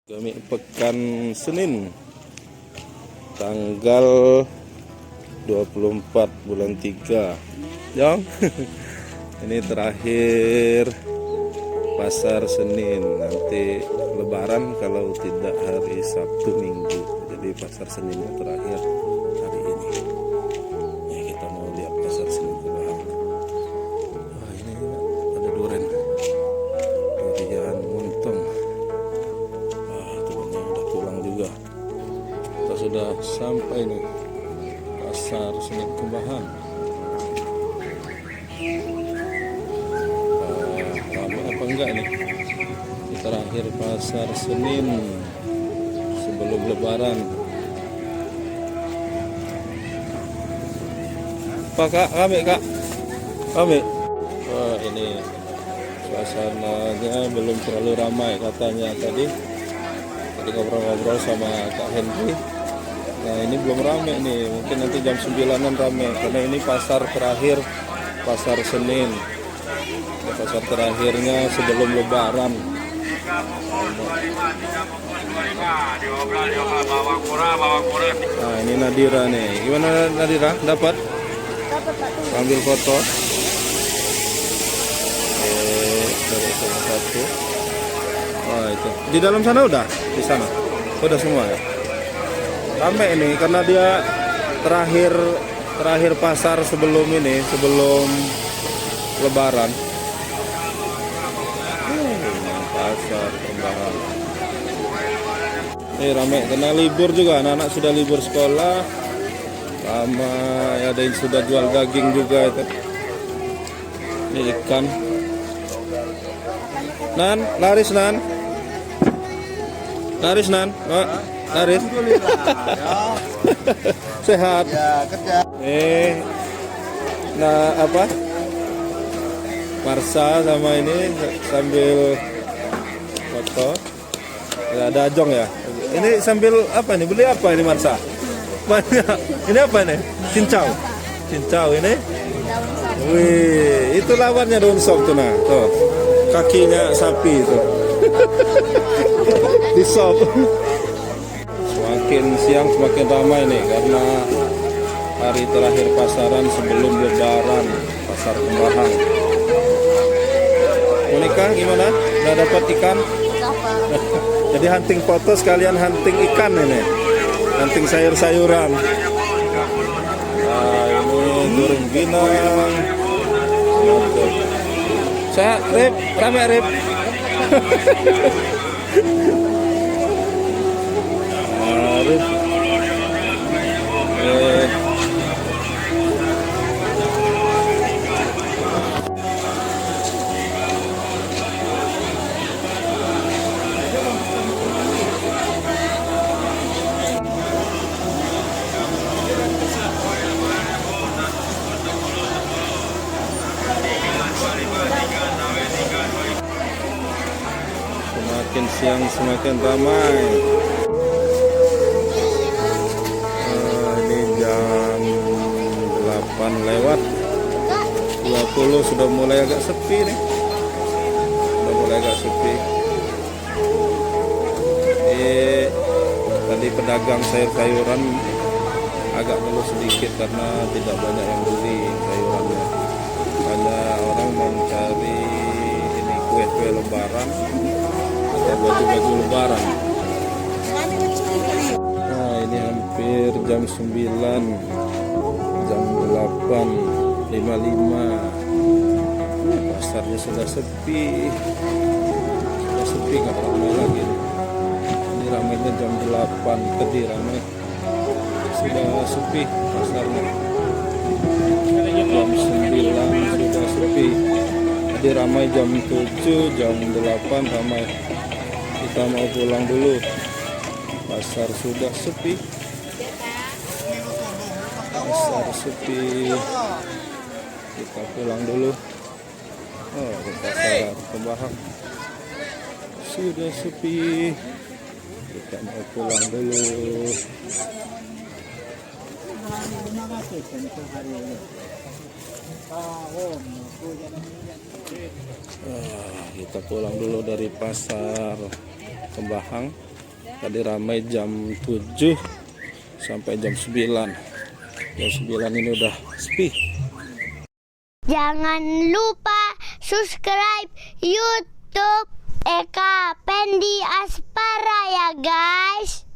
Kami pekan Senin tanggal 24 bulan 3. Jong. Ini terakhir pasar Senin, nanti lebaran kalau tidak hari Sabtu Minggu. Jadi pasar Seninnya terakhir hari ini. Ya, kita mau lihat pasar Senin Kebahang. Wah, ini ada duren. Durian montong. Pulang juga. Kita sudah sampai nih pasar Senin Kebahang. Ramai apa enggak nih? Di terakhir pasar Senin sebelum Lebaran. Pak kak, kami kak, kami. Wah, ini suasananya belum terlalu ramai katanya tadi. Ngobrol-ngobrol sama Kak Henry. Nah, ini belum rame nih, mungkin nanti jam 9-an rame karena ini pasar terakhir, pasar Senin, pasar terakhirnya sebelum Lebaran. Nah, ini Nadira nih, gimana Nadira, dapat ambil foto? Dari salah satu. Wah, itu di dalam sana udah, di sana udah semua ya. Ramai ini karena dia terakhir pasar sebelum ini, sebelum Lebaran. Pasar Kembahan. Ini ramai karena libur juga, anak-anak sudah libur sekolah. Sama ada yang sudah jual daging juga itu. Ini ikan. Nan, laris Nan. Laris Nan, oh, laris. Sehat. Ya, kerja. Nah apa? Marsa sama ini sambil foto. Ya, ada Ajong ya. Ini sambil apa nih? Beli apa ini Marsa? Banyak. Ini apa nih? Cincau. Cincau ini. Wih, itu lawannya daun sop tuh nah. Tuh. Kakinya sapi itu. Di sop. Semakin siang semakin ramai nih karena hari terakhir pasaran sebelum Lebaran, pasar Kembahan. Monika gimana? Udah dapat ikan? Jadi hunting foto sekalian hunting ikan ini. Hunting sayur-sayuran. Nah, ini durung binang. Saya Rip, rame Rip. Rip. Semakin siang semakin ramai. Ini jam 8 lewat 20 sudah mulai agak sepi nih. Sudah mulai agak sepi. Tadi pedagang sayur-sayuran agak ngeluh sedikit karena tidak banyak yang beli sayurannya. Banyak orang mencari ini kue-kue Lebaran. Baju-baju Lebaran. Nah, ini hampir jam 9, jam 8.55. Pasarnya sudah sepi. Sudah sepi, nggak ramai lagi. Ini ramainya jam 8 tadi ramai. Sudah sepi pasarnya. Jam 9 sudah sepi. Tadi ramai jam 7, jam 8 ramai. Kita mau pulang dulu. Pasar sudah sepi. Pasar sepi. Kita pulang dulu. Oh, pasar Kembahan sudah sepi. Kita mau pulang dulu. Kita pulang dulu dari pasar Kembahan. Tadi ramai jam 7 sampai jam 9. Jam 9 ini udah sepi. Jangan lupa subscribe YouTube Eka Pendi Aspara ya guys.